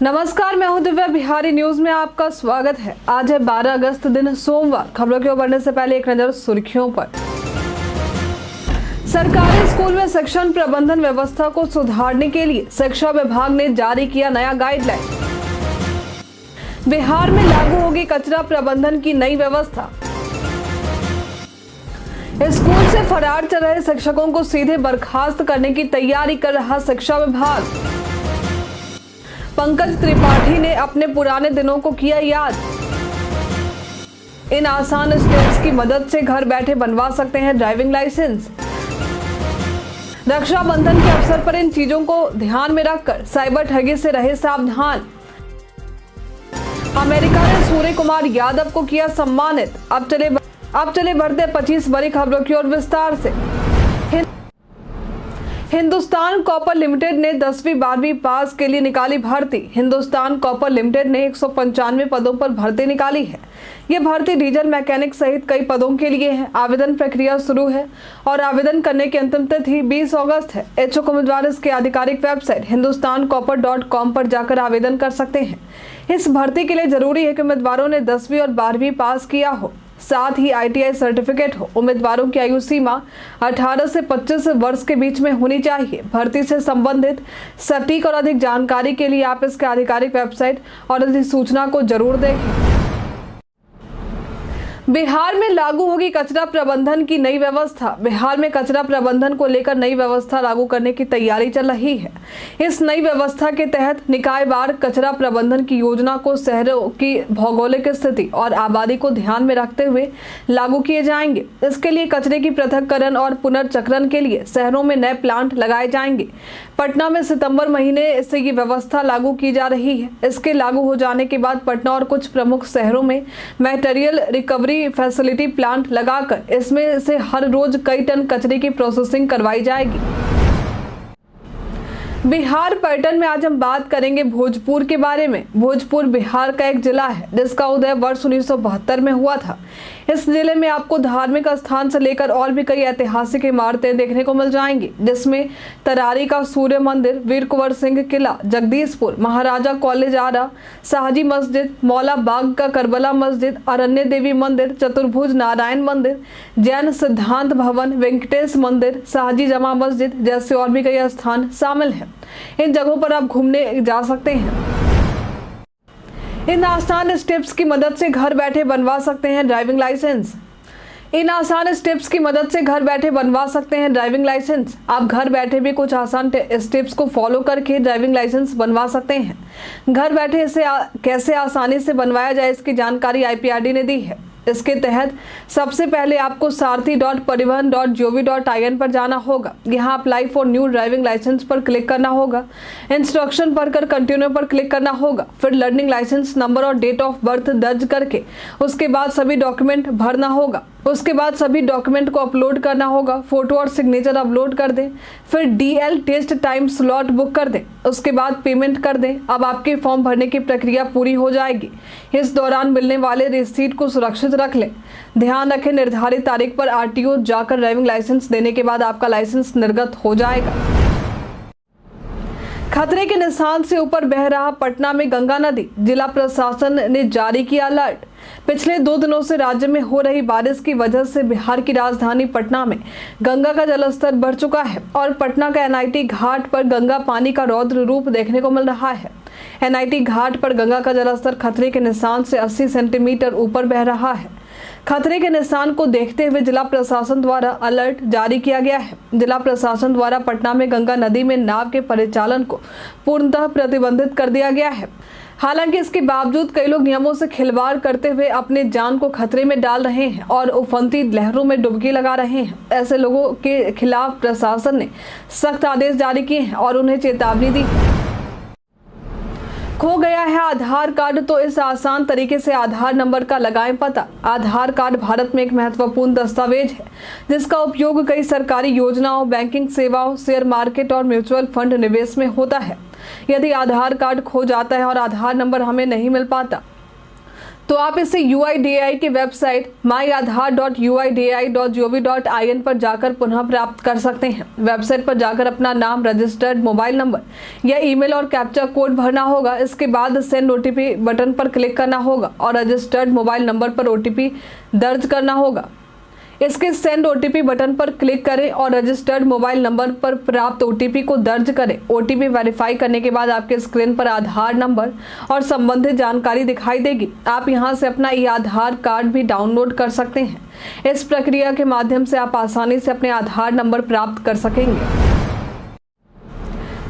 नमस्कार, मैं हूं दिव्या। बिहारी न्यूज में आपका स्वागत है। आज है 12 अगस्त दिन सोमवार। खबरों की ओर बढ़ने से पहले एक नजर सुर्खियों पर। सरकारी स्कूल में शिक्षण प्रबंधन व्यवस्था को सुधारने के लिए शिक्षा विभाग ने जारी किया नया गाइडलाइन। बिहार में लागू होगी कचरा प्रबंधन की नई व्यवस्था। स्कूल से फरार चल रहे शिक्षकों को सीधे बर्खास्त करने की तैयारी कर रहा शिक्षा विभाग। पंकज त्रिपाठी ने अपने पुराने दिनों को किया याद। इन आसान स्टेप्स की मदद से घर बैठे बनवा सकते हैं ड्राइविंग लाइसेंस। रक्षाबंधन के अवसर पर इन चीजों को ध्यान में रखकर साइबर ठगी से रहे सावधान। अमेरिका ने सूर्य कुमार यादव को किया सम्मानित। अब चले बढ़ते 25 बड़ी खबरों की ओर विस्तार से। हिंदुस्तान कॉपर लिमिटेड ने 10वीं 12वीं पास के लिए निकाली भर्ती। हिंदुस्तान कॉपर लिमिटेड ने 195 पदों पर भर्ती निकाली है। ये भर्ती डीजल मैकेनिक सहित कई पदों के लिए है। आवेदन प्रक्रिया शुरू है और आवेदन करने की अंतिम तिथि 20 अगस्त है। इच्छुक उम्मीदवार इसके आधिकारिक वेबसाइट hindustancopper.com पर जाकर आवेदन कर सकते हैं। इस भर्ती के लिए जरूरी है कि उम्मीदवारों ने 10वीं और 12वीं पास किया हो, साथ ही ITI सर्टिफिकेट हो। उम्मीदवारों की आयु सीमा 18 से 25 वर्ष के बीच में होनी चाहिए। भर्ती से संबंधित सटीक और अधिक जानकारी के लिए आप इसके आधिकारिक वेबसाइट और अधिसूचना को जरूर देखें। बिहार में लागू होगी कचरा प्रबंधन की नई व्यवस्था। बिहार में कचरा प्रबंधन को लेकर नई व्यवस्था लागू करने की तैयारी चल रही है। इस नई व्यवस्था के तहत निकायवार कचरा प्रबंधन की योजना को शहरों की भौगोलिक स्थिति और आबादी को ध्यान में रखते हुए लागू किए जाएंगे। इसके लिए कचरे की पृथक्करण और पुनर्चक्रण के लिए शहरों में नए प्लांट लगाए जाएंगे। पटना में सितंबर महीने से ये व्यवस्था लागू की जा रही है। इसके लागू हो जाने के बाद पटना और कुछ प्रमुख शहरों में मटेरियल रिकवरी फैसिलिटी प्लांट लगाकर इसमें से हर रोज कई टन कचरे की प्रोसेसिंग करवाई जाएगी। बिहार पर्यटन में आज हम बात करेंगे भोजपुर के बारे में। भोजपुर बिहार का एक जिला है जिसका उदय वर्ष 1972 में हुआ था। इस जिले में आपको धार्मिक स्थान से लेकर और भी कई ऐतिहासिक इमारतें देखने को मिल जाएंगी, जिसमें तरारी का सूर्य मंदिर, वीर कुंवर सिंह किला, जगदीशपुर, महाराजा कॉलेज आरा, शाहजी मस्जिद, मौला बाग का करबला मस्जिद, अरण्य देवी मंदिर, चतुर्भुज नारायण मंदिर, जैन सिद्धांत भवन, वेंकटेश मंदिर, शाहजी जमा मस्जिद जैसे और भी कई स्थान शामिल हैं। इन जगहों पर आप घूमने जा सकते हैं। इन आसान स्टेप्स की मदद से घर बैठे बनवा सकते हैं ड्राइविंग लाइसेंस। इन आसान स्टेप्स की मदद से घर बैठे बनवा सकते हैं ड्राइविंग लाइसेंस। आप घर बैठे भी कुछ आसान स्टेप्स को फॉलो करके ड्राइविंग लाइसेंस बनवा सकते हैं। घर बैठे इसे कैसे आसानी से बनवाया जाए, इसकी जानकारी IPRD ने दी है। इसके तहत सबसे पहले आपको सारथी.परिवहन.gov.in पर जाना होगा। यहाँ apply for new driving licence पर क्लिक करना होगा। इंस्ट्रक्शन पढ़कर कंटिन्यू पर क्लिक करना होगा। फिर लर्निंग लाइसेंस नंबर और डेट ऑफ बर्थ दर्ज करके उसके बाद सभी डॉक्यूमेंट भरना होगा। उसके बाद सभी डॉक्यूमेंट को अपलोड करना होगा। फोटो और सिग्नेचर अपलोड कर दें। फिर DL test time slot book कर दें। उसके बाद पेमेंट कर दें। अब आपके फॉर्म भरने की प्रक्रिया पूरी हो जाएगी। इस दौरान मिलने वाले रिसीट को सुरक्षित रख लें। ध्यान रखें, निर्धारित तारीख पर RTO जाकर ड्राइविंग लाइसेंस देने के बाद आपका लाइसेंस निर्गत हो जाएगा। खतरे के निशान से ऊपर बह रहा पटना में गंगा नदी। जिला प्रशासन ने जारी किया अलर्ट। पिछले 2 दिनों से राज्य में हो रही बारिश की वजह से बिहार की राजधानी पटना में गंगा का जलस्तर बढ़ चुका है और पटना का NIT घाट पर गंगा पानी का रौद्र रूप देखने को मिल रहा है। NIT घाट पर गंगा का जलस्तर खतरे के निशान से 80 सेंटीमीटर ऊपर बह रहा है। खतरे के निशान को देखते हुए जिला प्रशासन द्वारा अलर्ट जारी किया गया है। जिला प्रशासन द्वारा पटना में गंगा नदी में नाव के परिचालन को पूर्णतः प्रतिबंधित कर दिया गया है। हालांकि इसके बावजूद कई लोग नियमों से खिलवाड़ करते हुए अपने जान को खतरे में डाल रहे हैं और उफनती लहरों में डुबकी लगा रहे हैं। ऐसे लोगों के खिलाफ प्रशासन ने सख्त आदेश जारी किए हैं और उन्हें चेतावनी दी। खो गया है आधार कार्ड तो इस आसान तरीके से आधार नंबर का लगाएं पता। आधार कार्ड भारत में एक महत्वपूर्ण दस्तावेज है जिसका उपयोग कई सरकारी योजनाओं, बैंकिंग सेवाओं, शेयर मार्केट और म्यूचुअल फंड निवेश में होता है। यदि आधार कार्ड खो जाता है और आधार नंबर हमें नहीं मिल पाता तो आप इसे UIDAI की वेबसाइट myaadhar.uidi.gov.in पर जाकर पुनः प्राप्त कर सकते हैं। वेबसाइट पर जाकर अपना नाम, रजिस्टर्ड मोबाइल नंबर या ईमेल और कैप्चा कोड भरना होगा। इसके बाद सेंड OTP बटन पर क्लिक करना होगा और रजिस्टर्ड मोबाइल नंबर पर OTP दर्ज करना होगा। इसके सेंड OTP बटन पर क्लिक करें और रजिस्टर्ड मोबाइल नंबर पर प्राप्त OTP को दर्ज करें। OTP वेरीफाई करने के बाद आपके स्क्रीन पर आधार नंबर और संबंधित जानकारी दिखाई देगी। आप यहां से अपना आधार कार्ड भी डाउनलोड कर सकते हैं। इस प्रक्रिया के माध्यम से आप आसानी से अपने आधार नंबर प्राप्त कर सकेंगे।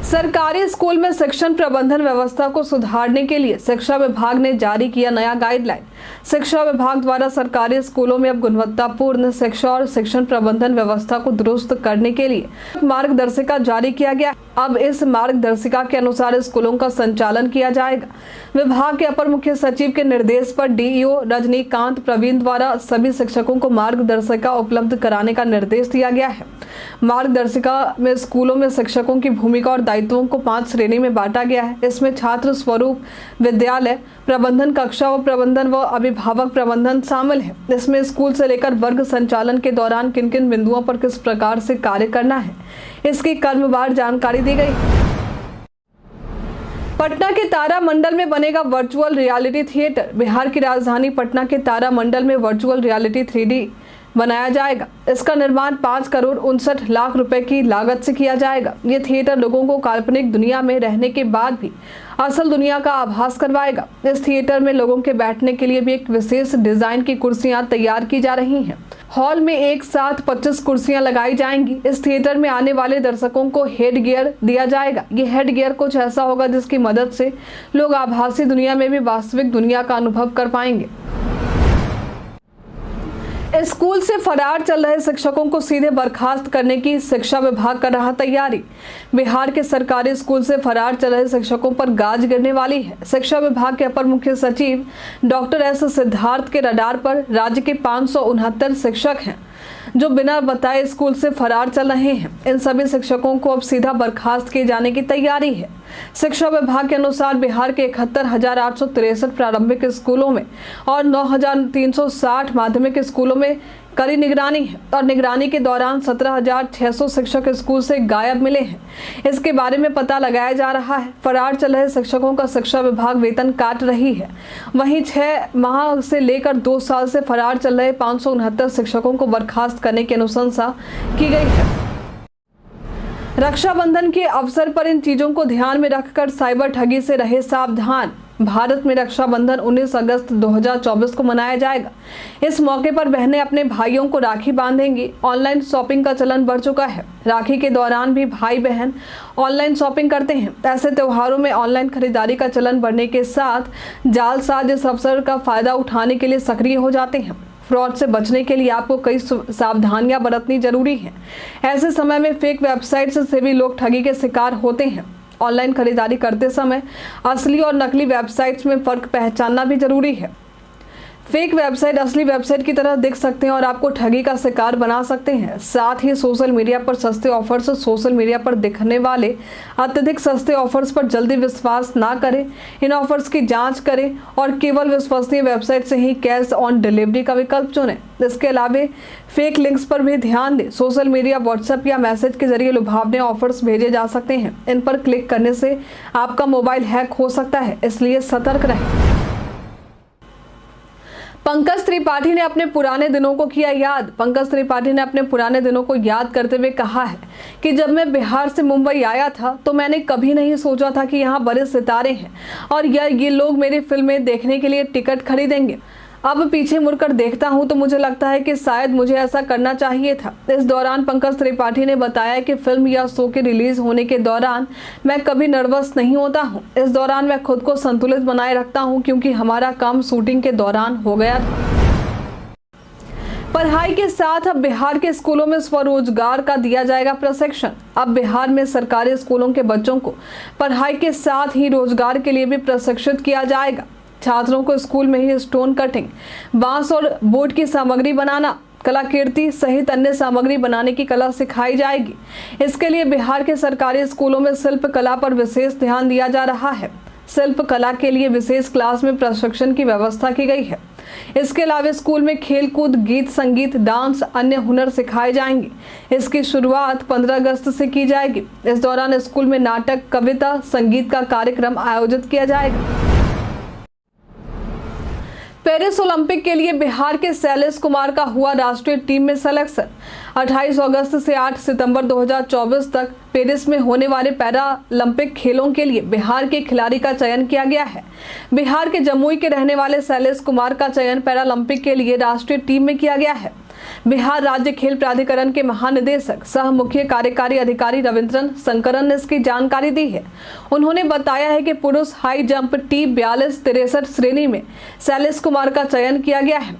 सरकारी स्कूल में शिक्षण प्रबंधन व्यवस्था को सुधारने के लिए शिक्षा विभाग ने जारी किया नया गाइडलाइन। शिक्षा विभाग द्वारा सरकारी स्कूलों में अब गुणवत्तापूर्ण शिक्षा और शिक्षण प्रबंधन व्यवस्था को दुरुस्त करने के लिए मार्गदर्शिका जारी किया गया। अब इस मार्गदर्शिका के अनुसार स्कूलों का संचालन किया जाएगा। विभाग के अपर मुख्य सचिव के निर्देश पर DEO रजनीकांत प्रवीण द्वारा सभी शिक्षकों को मार्गदर्शिका उपलब्ध कराने का निर्देश दिया गया है। मार्गदर्शिका में स्कूलों में शिक्षकों की भूमिका और दायित्वों को 5 श्रेणी में बांटा गया है। इसमें छात्र स्वरूप, विद्यालय प्रबंधन, कक्षा व प्रबंधन व अभिभावक प्रबंधन शामिल है। इसमें स्कूल से लेकर वर्ग संचालन के दौरान किन किन बिंदुओं पर किस प्रकार से कार्य करना है, इसकी क्रमवार जानकारी दी गई। पटना के तारा मंडल में बनेगा वर्चुअल रियलिटी थिएटर। बिहार की राजधानी पटना के तारा मंडल में वर्चुअल रियलिटी 3D बनाया जाएगा। इसका निर्माण 5,59,00,000 रुपए की लागत से किया जाएगा। ये थिएटर लोगों को काल्पनिक दुनिया में रहने के बाद भी असल दुनिया का आभास करवाएगा। इस थिएटर में लोगों के बैठने के लिए भी एक विशेष डिजाइन की कुर्सियां तैयार की जा रही हैं। हॉल में एक साथ 25 कुर्सियां लगाई जाएंगी। इस थिएटर में आने वाले दर्शकों को हेड गियर दिया जाएगा। ये हेड गियर कुछ ऐसा होगा जिसकी मदद से लोग आभासी दुनिया में भी वास्तविक दुनिया का अनुभव कर पाएंगे। स्कूल से फरार चल रहे शिक्षकों को सीधे बर्खास्त करने की शिक्षा विभाग कर रहा तैयारी। बिहार के सरकारी स्कूल से फरार चल रहे शिक्षकों पर गाज गिरने वाली है। शिक्षा विभाग के अपर मुख्य सचिव डॉक्टर S सिद्धार्थ के रडार पर राज्य के 569 शिक्षक हैं जो बिना बताए स्कूल से फरार चल रहे हैं। इन सभी शिक्षकों को अब सीधा बर्खास्त किए जाने की तैयारी है। शिक्षा विभाग के अनुसार बिहार के 71,863 प्रारंभिक स्कूलों में और 9,360 माध्यमिक स्कूलों में कड़ी निगरानी है और निगरानी के दौरान 17,600 शिक्षक स्कूल से गायब मिले हैं। इसके बारे में पता लगाया जा रहा है। फरार चल रहे शिक्षकों का शिक्षा विभाग वेतन काट रही है। वहीं 6 माह से लेकर 2 साल से फरार चल रहे 569 शिक्षकों को बर्खास्त करने की अनुशंसा की गई है। रक्षाबंधन के अवसर पर इन चीजों को ध्यान में रखकर साइबर ठगी से रहे सावधान। भारत में रक्षाबंधन 19 अगस्त 2024 को मनाया जाएगा। इस मौके पर बहनें अपने भाइयों को राखी बांधेंगी। ऑनलाइन शॉपिंग का चलन बढ़ चुका है। राखी के दौरान भी भाई बहन ऑनलाइन शॉपिंग करते हैं। ऐसे त्योहारों में ऑनलाइन खरीदारी का चलन बढ़ने के साथ जालसाज इस अवसर का फायदा उठाने के लिए सक्रिय हो जाते हैं। फ्रॉड से बचने के लिए आपको कई सावधानियां बरतनी जरूरी है। ऐसे समय में फेक वेबसाइट से भी लोग ठगी के शिकार होते हैं। ऑनलाइन खरीदारी करते समय असली और नकली वेबसाइट्स में फर्क पहचानना भी जरूरी है। फेक वेबसाइट असली वेबसाइट की तरह दिख सकते हैं और आपको ठगी का शिकार बना सकते हैं। साथ ही सोशल मीडिया पर सस्ते ऑफर्स, सोशल मीडिया पर दिखने वाले अत्यधिक सस्ते ऑफर्स पर जल्दी विश्वास ना करें। इन ऑफर्स की जांच करें और केवल विश्वसनीय वेबसाइट से ही कैश ऑन डिलीवरी का विकल्प चुनें। इसके अलावा फेक लिंक्स पर भी ध्यान दें। सोशल मीडिया, व्हाट्सएप या मैसेज के जरिए लुभावने ऑफर्स भेजे जा सकते हैं। इन पर क्लिक करने से आपका मोबाइल हैक हो सकता है, इसलिए सतर्क रहें। पंकज त्रिपाठी ने अपने पुराने दिनों को किया याद। पंकज त्रिपाठी ने अपने पुराने दिनों को याद करते हुए कहा है कि जब मैं बिहार से मुंबई आया था तो मैंने कभी नहीं सोचा था कि यहाँ बड़े सितारे हैं और ये लोग मेरी फिल्में देखने के लिए टिकट खरीदेंगे। अब पीछे मुड़कर देखता हूं तो मुझे लगता है कि शायद मुझे ऐसा करना चाहिए था। इस दौरान पंकज त्रिपाठी ने बताया कि फिल्म या शो के रिलीज होने के दौरान मैं कभी नर्वस नहीं होता हूं। इस दौरान मैं खुद को संतुलित बनाए रखता हूं क्योंकि हमारा काम शूटिंग के दौरान हो गया था। पढ़ाई के साथ अब बिहार के स्कूलों में स्वरोजगार का दिया जाएगा प्रशिक्षण। अब बिहार में सरकारी स्कूलों के बच्चों को पढ़ाई के साथ ही रोजगार के लिए भी प्रशिक्षित किया जाएगा। छात्रों को स्कूल में ही स्टोन कटिंग, बांस और बोर्ड की सामग्री बनाना, कलाकृति सहित अन्य सामग्री बनाने की कला सिखाई जाएगी। इसके लिए बिहार के सरकारी स्कूलों में शिल्प कला पर विशेष ध्यान दिया जा रहा है। शिल्प कला के लिए विशेष क्लास में प्रशिक्षण की व्यवस्था की गई है। इसके अलावा स्कूल में खेल कूद, गीत संगीत, डांस, अन्य हुनर सिखाए जाएंगे। इसकी शुरुआत 15 अगस्त से की जाएगी। इस दौरान स्कूल में नाटक, कविता, संगीत का कार्यक्रम आयोजित किया जाएगा। पेरिस ओलंपिक के लिए बिहार के शैलेश कुमार का हुआ राष्ट्रीय टीम में सिलेक्शन। 28 अगस्त से 8 सितंबर 2024 तक पेरिस में होने वाले पैरालंपिक खेलों के लिए बिहार के खिलाड़ी का चयन किया गया है। बिहार के जमुई के रहने वाले शैलेश कुमार का चयन पैरालंपिक के लिए राष्ट्रीय टीम में किया गया है। बिहार राज्य खेल प्राधिकरण के महानिदेशक सह मुख्य कार्यकारी अधिकारी रविंद्रन शंकरन ने इसकी जानकारी दी है। उन्होंने बताया है कि पुरुष हाई जंप T42-63 श्रेणी में शैलेश कुमार का चयन किया गया है।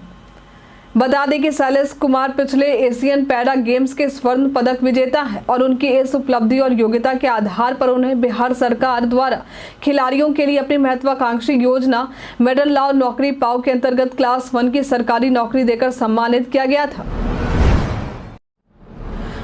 बता दें कि शैलेश कुमार पिछले एशियन पैरा गेम्स के स्वर्ण पदक विजेता हैं और उनकी इस उपलब्धि और योग्यता के आधार पर उन्हें बिहार सरकार द्वारा खिलाड़ियों के लिए अपनी महत्वाकांक्षी योजना मेडल लाओ नौकरी पाओ के अंतर्गत क्लास 1 की सरकारी नौकरी देकर सम्मानित किया गया था।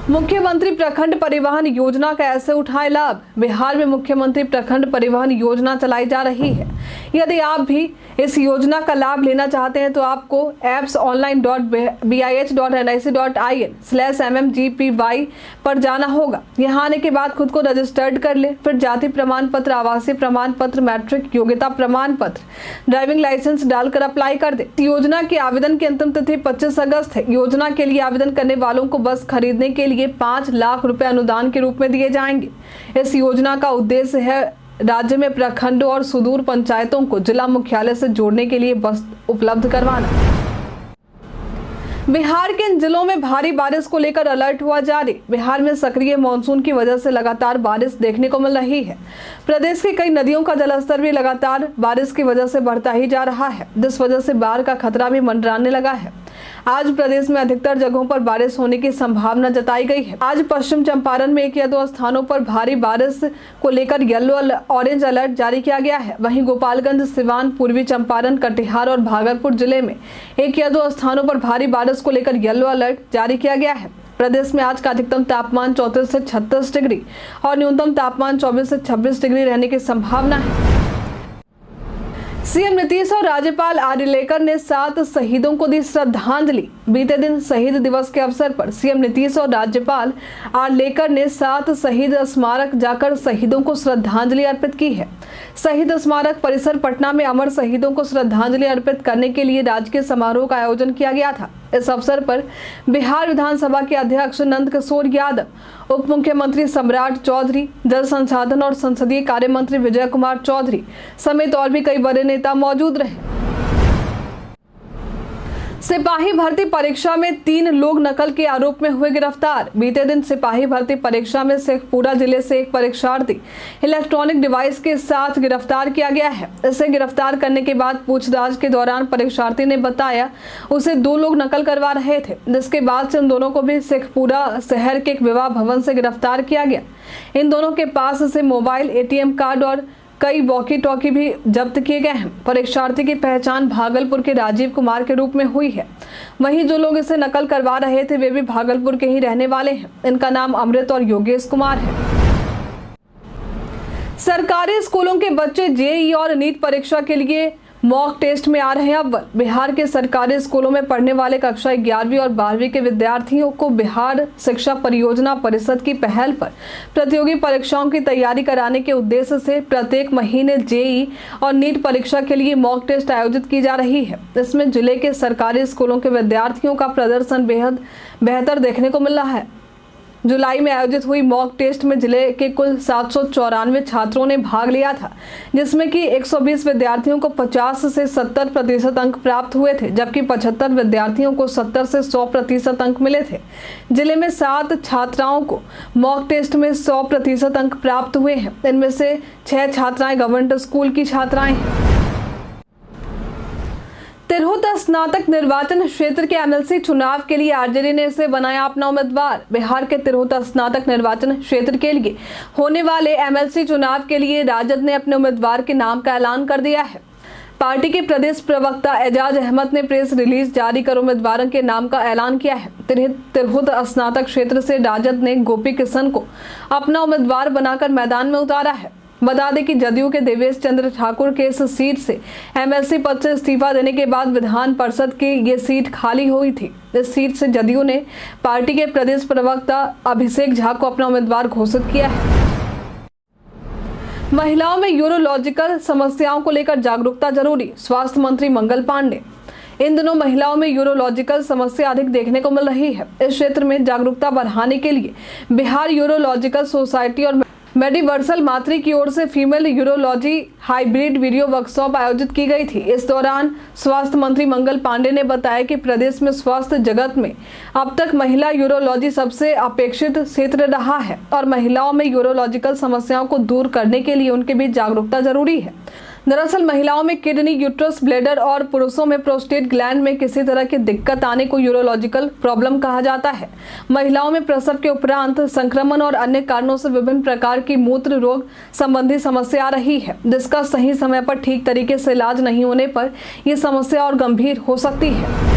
मुख्यमंत्री प्रखंड परिवहन योजना का ऐसे उठाए लाभ। बिहार में मुख्यमंत्री प्रखंड परिवहन योजना चलाई जा रही है। यदि आप भी इस योजना का लाभ लेना चाहते हैं तो आपको apps.bih.nic.in/mmgpy पर जाना होगा। यहाँ आने के बाद खुद को रजिस्टर्ड कर ले, फिर जाति प्रमाण पत्र, आवासीय प्रमाण पत्र, मैट्रिक योग्यता प्रमाण पत्र, ड्राइविंग लाइसेंस डालकर अप्लाई कर दे। योजना के आवेदन की अंतिम तिथि 25 अगस्त है। योजना के लिए आवेदन करने वालों को बस खरीदने के लिए 5 लाख रुपए अनुदान के रूप में दिए जाएंगे। इस योजना का उद्देश्य है राज्य में प्रखंडों और सुदूर पंचायतों को जिला मुख्यालय से जोड़ने के लिए बस उपलब्ध करवाना। बिहार के इन जिलों में भारी बारिश को लेकर अलर्ट हुआ जारी। बिहार में सक्रिय मानसून की वजह से लगातार बारिश देखने को मिल रही है। प्रदेश की कई नदियों का जलस्तर भी लगातार बारिश की वजह से बढ़ता ही जा रहा है, जिस वजह से बाढ़ का खतरा भी मंडराने लगा है। आज प्रदेश में अधिकतर जगहों पर बारिश होने की संभावना जताई गई है। आज पश्चिम चंपारण में 1 या 2 स्थानों पर भारी बारिश को लेकर ऑरेंज अलर्ट जारी किया गया है। वहीं गोपालगंज, सिवान, पूर्वी चंपारण, कटिहार और भागलपुर जिले में 1 या 2 स्थानों पर भारी बारिश को लेकर येलो अलर्ट जारी किया गया है। प्रदेश में आज का अधिकतम तापमान 34 से 36 डिग्री और न्यूनतम तापमान 24 से 26 डिग्री रहने की संभावना है। सीएम नीतीश और राज्यपाल आर्लेकर ने 7 शहीदों को दी श्रद्धांजलि। बीते दिन शहीद दिवस के अवसर पर सीएम नीतीश और राज्यपाल आर्लेकर ने 7 शहीद स्मारक जाकर शहीदों को श्रद्धांजलि अर्पित की है। शहीद स्मारक परिसर पटना में अमर शहीदों को श्रद्धांजलि अर्पित करने के लिए राजकीय समारोह का आयोजन किया गया था। इस अवसर पर बिहार विधानसभा के अध्यक्ष नंद किशोर यादव, उप मुख्यमंत्री सम्राट चौधरी, जल संसाधन और संसदीय कार्य मंत्री विजय कुमार चौधरी समेत और भी कई बड़े नेता मौजूद रहे। सिपाही भर्ती परीक्षा में 3 लोग नकल के आरोप में हुए गिरफ्तार। बीते दिन सिपाही भर्ती परीक्षा में शेखपुरा जिले से एक परीक्षार्थी इलेक्ट्रॉनिक डिवाइस के साथ गिरफ्तार किया गया है। इसे गिरफ्तार करने के बाद पूछताछ के दौरान परीक्षार्थी ने बताया उसे 2 लोग नकल करवा रहे थे, जिसके बाद से उन दोनों को भी शेखपुरा शहर के एक विवाह भवन से गिरफ्तार किया गया। इन दोनों के पास से मोबाइल, ATM कार्ड और कई वॉकी टॉकी भी जब्त किए गए हैं। परीक्षार्थी की पहचान भागलपुर के राजीव कुमार के रूप में हुई है। वहीं जो लोग इसे नकल करवा रहे थे वे भी भागलपुर के ही रहने वाले हैं। इनका नाम अमृत और योगेश कुमार है। सरकारी स्कूलों के बच्चे JEE और नीट परीक्षा के लिए मॉक टेस्ट में आ रहे हैं अव्वल। बिहार के सरकारी स्कूलों में पढ़ने वाले कक्षा 11वीं और 12वीं के विद्यार्थियों को बिहार शिक्षा परियोजना परिषद की पहल पर प्रतियोगी परीक्षाओं की तैयारी कराने के उद्देश्य से प्रत्येक महीने JEE और नीट परीक्षा के लिए मॉक टेस्ट आयोजित की जा रही है। इसमें जिले के सरकारी स्कूलों के विद्यार्थियों का प्रदर्शन बेहद बेहतर देखने को मिल रहा है। जुलाई में आयोजित हुई मॉक टेस्ट में जिले के कुल 794 छात्रों ने भाग लिया था, जिसमें कि 120 विद्यार्थियों को 50 से 70% अंक प्राप्त हुए थे, जबकि 75 विद्यार्थियों को 70 से 100% अंक मिले थे। जिले में 7 छात्राओं को मॉक टेस्ट में 100% अंक प्राप्त हुए हैं। इनमें से 6 छात्राएं गवर्नमेंट स्कूल की छात्राएं हैं। तिरहुत स्नातक निर्वाचन क्षेत्र के MLC चुनाव के लिए आरजेडी ने इसे बनाया अपना उम्मीदवार। बिहार के तिरहुत स्नातक निर्वाचन क्षेत्र के लिए होने वाले MLC चुनाव के लिए राजद ने अपने उम्मीदवार के नाम का ऐलान कर दिया है। पार्टी के प्रदेश प्रवक्ता एजाज अहमद ने प्रेस रिलीज जारी कर उम्मीदवारों के नाम का ऐलान किया है। तिरहुत स्नातक क्षेत्र से राजद ने गोपी किशन को अपना उम्मीदवार बनाकर मैदान में उतारा है। बता दें कि जदयू के देवेश चंद्र ठाकुर के इस सीट से एमएलसी पद से इस्तीफा देने के बाद विधान परिषद की ये सीट खाली हुई थी। इस सीट से जदयू ने पार्टी के प्रदेश प्रवक्ता अभिषेक झा को अपना उम्मीदवार घोषित किया है। महिलाओं में यूरोलॉजिकल समस्याओं को लेकर जागरूकता जरूरी, स्वास्थ्य मंत्री मंगल पांडे। इन दिनों महिलाओं में यूरोलॉजिकल समस्या अधिक देखने को मिल रही है। इस क्षेत्र में जागरूकता बढ़ाने के लिए बिहार यूरोलॉजिकल सोसाइटी और मेडिवर्सल मातृ की ओर से female urology hybrid video workshop आयोजित की गई थी। इस दौरान स्वास्थ्य मंत्री मंगल पांडे ने बताया कि प्रदेश में स्वास्थ्य जगत में अब तक महिला यूरोलॉजी सबसे अपेक्षित क्षेत्र रहा है और महिलाओं में यूरोलॉजिकल समस्याओं को दूर करने के लिए उनके बीच जागरूकता जरूरी है। दरअसल महिलाओं में किडनी, यूट्रस, ब्लैडर और पुरुषों में प्रोस्टेट ग्लैंड में किसी तरह की दिक्कत आने को यूरोलॉजिकल प्रॉब्लम कहा जाता है। महिलाओं में प्रसव के उपरांत संक्रमण और अन्य कारणों से विभिन्न प्रकार की मूत्र रोग संबंधी समस्या आ रही है, जिसका सही समय पर ठीक तरीके से इलाज नहीं होने पर यह समस्या और गंभीर हो सकती है।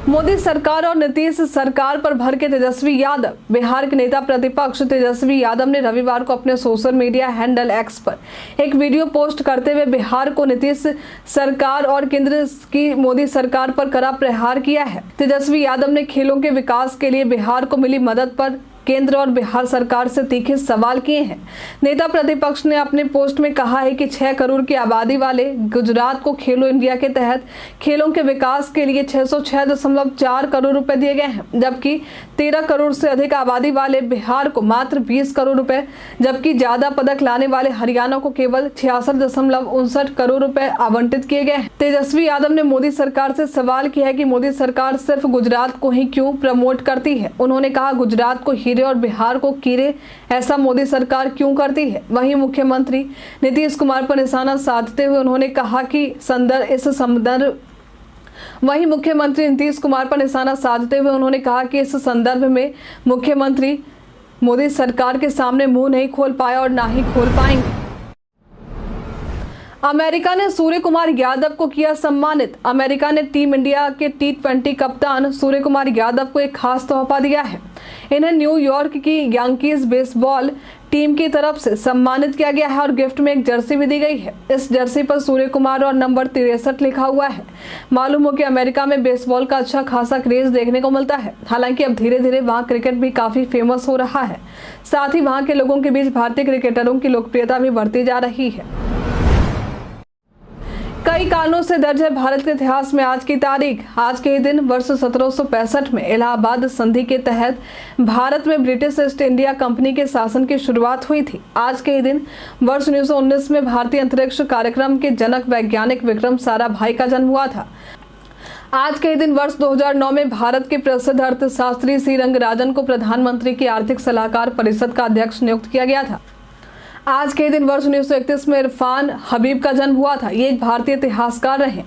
मोदी सरकार और नीतीश सरकार पर भर के तेजस्वी यादव। बिहार के नेता प्रतिपक्ष तेजस्वी यादव ने रविवार को अपने सोशल मीडिया हैंडल एक्स पर एक वीडियो पोस्ट करते हुए बिहार को नीतीश सरकार और केंद्र की मोदी सरकार पर कड़ा प्रहार किया है। तेजस्वी यादव ने खेलों के विकास के लिए बिहार को मिली मदद पर केंद्र और बिहार सरकार से तीखे सवाल किए हैं। नेता प्रतिपक्ष ने अपने पोस्ट में कहा है कि 6 करोड़ की आबादी वाले गुजरात को खेलो इंडिया के तहत खेलों के विकास के लिए 606.4 करोड़ रुपए दिए गए हैं, जबकि 13 करोड़ से अधिक आबादी वाले बिहार को मात्र 20 करोड़ रुपए, जबकि ज्यादा पदक लाने वाले हरियाणा को केवल 66.59 करोड़ रुपए आवंटित किए गए हैं। तेजस्वी यादव ने मोदी सरकार से सवाल किया है कि मोदी सरकार सिर्फ गुजरात को ही क्यों प्रमोट करती है। उन्होंने कहा, गुजरात को हीरे और बिहार को कीरे, ऐसा मोदी सरकार क्यों करती है। वहीं मुख्यमंत्री नीतीश कुमार पर निशाना साधते हुए उन्होंने कहा कि इस संदर्भ में मुख्यमंत्री मोदी सरकार के सामने मुंह नहीं खोल पाया और ना ही खोल पाएंगे। अमेरिका ने सूर्य कुमार यादव को किया सम्मानित। अमेरिका ने टीम इंडिया के T20 कप्तान सूर्य कुमार यादव को एक खास तोहफा दिया है। इन्हें न्यूयॉर्क की यांकीज बेसबॉल टीम की तरफ से सम्मानित किया गया है और गिफ्ट में एक जर्सी भी दी गई है। इस जर्सी पर सूर्य कुमार और नंबर 63 लिखा हुआ है। मालूम हो कि अमेरिका में बेसबॉल का अच्छा खासा क्रेज देखने को मिलता है। हालांकि अब धीरे धीरे वहां क्रिकेट भी काफी फेमस हो रहा है। साथ ही वहां के लोगों के बीच भारतीय क्रिकेटरों की लोकप्रियता भी बढ़ती जा रही है। कई कारणों से दर्ज है भारत के इतिहास में आज की तारीख। आज के ही दिन वर्ष 1765 में इलाहाबाद संधि के तहत भारत में ब्रिटिश ईस्ट इंडिया कंपनी के शासन की शुरुआत हुई थी। आज के ही दिन वर्ष 1919 में भारतीय अंतरिक्ष कार्यक्रम के जनक वैज्ञानिक विक्रम साराभाई का जन्म हुआ था। आज के ही दिन वर्ष 2009 में भारत के प्रसिद्ध अर्थशास्त्री सी रंगराजन को प्रधानमंत्री की आर्थिक सलाहकार परिषद का अध्यक्ष नियुक्त किया गया था। आज के दिन वर्ष 1931 में इरफान हबीब का जन्म हुआ था। ये एक भारतीय इतिहासकार रहे।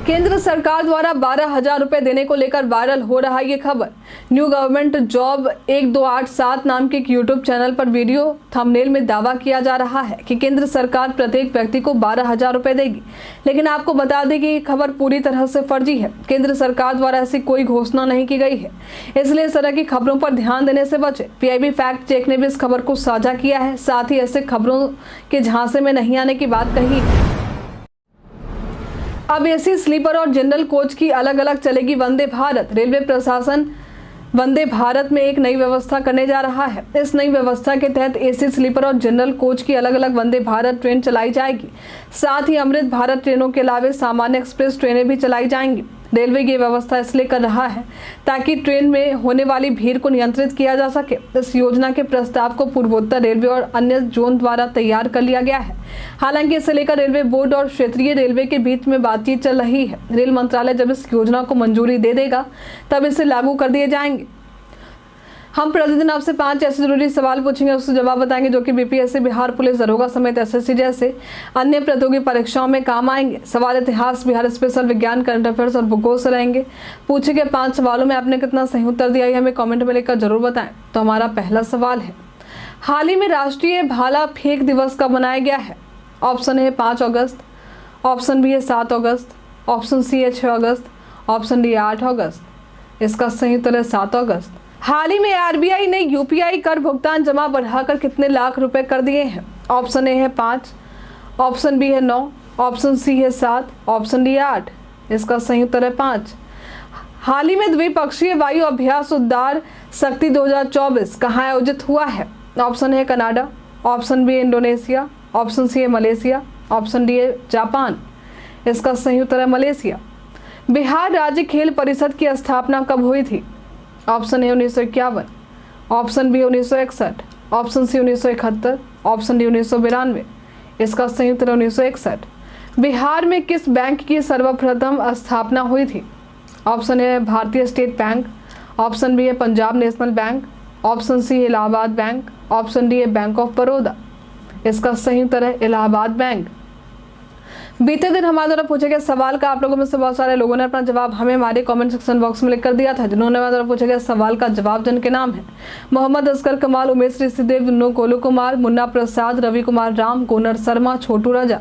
केंद्र सरकार द्वारा 12,000 रुपए देने को लेकर वायरल हो रहा है ये खबर। न्यू गवर्नमेंट जॉब 1287 नाम के एक यूट्यूब चैनल पर वीडियो थंबनेल में दावा किया जा रहा है कि केंद्र सरकार प्रत्येक व्यक्ति को 12,000 रुपए देगी, लेकिन आपको बता दें कि ये खबर पूरी तरह से फर्जी है। केंद्र सरकार द्वारा ऐसी कोई घोषणा नहीं की गई है, इसलिए इस तरह की खबरों पर ध्यान देने से बचे। पीआईबी फैक्ट चेक ने भी इस खबर को साझा किया है, साथ ही ऐसे खबरों के झांसे में नहीं आने की बात कही। अब एसी स्लीपर और जनरल कोच की अलग अलग चलेगी वंदे भारत। रेलवे प्रशासन वंदे भारत में एक नई व्यवस्था करने जा रहा है। इस नई व्यवस्था के तहत एसी स्लीपर और जनरल कोच की अलग अलग वंदे भारत ट्रेन चलाई जाएगी। साथ ही अमृत भारत ट्रेनों के अलावा सामान्य एक्सप्रेस ट्रेनें भी चलाई जाएंगी। रेलवे ये व्यवस्था इसलिए कर रहा है ताकि ट्रेन में होने वाली भीड़ को नियंत्रित किया जा सके। इस योजना के प्रस्ताव को पूर्वोत्तर रेलवे और अन्य जोन द्वारा तैयार कर लिया गया है। हालांकि इसे लेकर रेलवे बोर्ड और क्षेत्रीय रेलवे के बीच में बातचीत चल रही है। रेल मंत्रालय जब इस योजना को मंजूरी दे देगा तब इसे लागू कर दिए जाएंगे। हम प्रतिदिन आपसे 5 ऐसे जरूरी सवाल पूछेंगे, उसके जवाब बताएंगे जो कि बीपीएससी, बिहार पुलिस दरोगा समेत एसएससी जैसे अन्य प्रतियोगी परीक्षाओं में काम आएंगे। सवाल इतिहास, बिहार स्पेशल, विज्ञान, करंट अफेयर्स और भूगोल से रहेंगे। पूछे गए 5 सवालों में आपने कितना सही उत्तर दिया है हमें कमेंट में लिखकर जरूर बताएं। तो हमारा पहला सवाल है, हाल ही में राष्ट्रीय भाला फेंक दिवस कब मनाया गया है? ऑप्शन ए 5 अगस्त, ऑप्शन बी है 7 अगस्त, ऑप्शन सी है 6 अगस्त, ऑप्शन डी 8 अगस्त। इसका सही उत्तर है 7 अगस्त। हाल ही में आरबीआई ने यूपीआई कर भुगतान जमा बढ़ाकर कितने लाख रुपए कर दिए हैं? ऑप्शन ए है 5, ऑप्शन बी है 9, ऑप्शन सी है 7, ऑप्शन डी है 8। इसका सही उत्तर है 5। हाल ही में द्विपक्षीय वायु अभ्यास उद्धार शक्ति 2024 कहाँ आयोजित हुआ है? ऑप्शन है कनाडा, ऑप्शन बी है इंडोनेशिया, ऑप्शन सी है मलेशिया, ऑप्शन डी है जापान। इसका सही उत्तर है मलेशिया। बिहार राज्य खेल परिषद की स्थापना कब हुई थी? Option A 1951, option B 1961, option C 1971, option D 1992। इसका सही उत्तर है 1961। बिहार में किस बैंक की सर्वप्रथम स्थापना हुई थी? ऑप्शन ए भारतीय स्टेट बैंक, ऑप्शन बी है Punjab national bank, option C है इलाहाबाद बैंक, ऑप्शन डी है बैंक ऑफ बड़ौदा। इसका सही उत्तर है इलाहाबाद बैंक। बीते दिन हमारे द्वारा पूछे गए सवाल का आप लोगों में से बहुत सारे लोगों ने अपना जवाब हमें हमारे कमेंट सेक्शन बॉक्स में लिख कर दिया था। जिन्होंने हमारे द्वारा पूछे गए सवाल का जवाब जिनके नाम है मोहम्मद असगर कमाल, उमेश ऋषिदेव, नो कोलू कुमार, मुन्ना प्रसाद, रवि कुमार राम, गोनर शर्मा, छोटू राजा,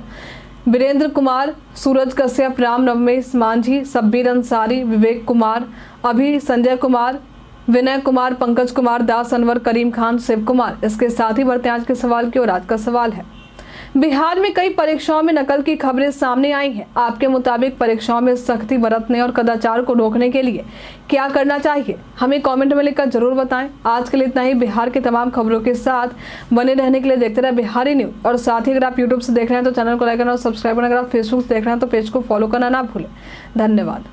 वीरेंद्र कुमार, सूरज कश्यप, राम रमेश मांझी, सब्बीर अंसारी, विवेक कुमार, अभी, संजय कुमार, विनय कुमार, पंकज कुमार दास, अनवर, करीम खान, शिव कुमार। इसके साथ ही बढ़ते हैं आज के सवाल की ओर। आज का सवाल है, बिहार में कई परीक्षाओं में नकल की खबरें सामने आई हैं। आपके मुताबिक परीक्षाओं में सख्ती बरतने और कदाचार को रोकने के लिए क्या करना चाहिए? हमें कमेंट में लिखकर जरूर बताएं। आज के लिए इतना ही। बिहार की तमाम खबरों के साथ बने रहने के लिए देखते रहे बिहारी न्यूज। और साथ ही अगर आप यूट्यूब से देख रहे हैं तो चैनल को लाइक करना और सब्सक्राइब करना। अगर आप फेसबुक से देख रहे हैं तो पेज को फॉलो करना ना भूलें। धन्यवाद।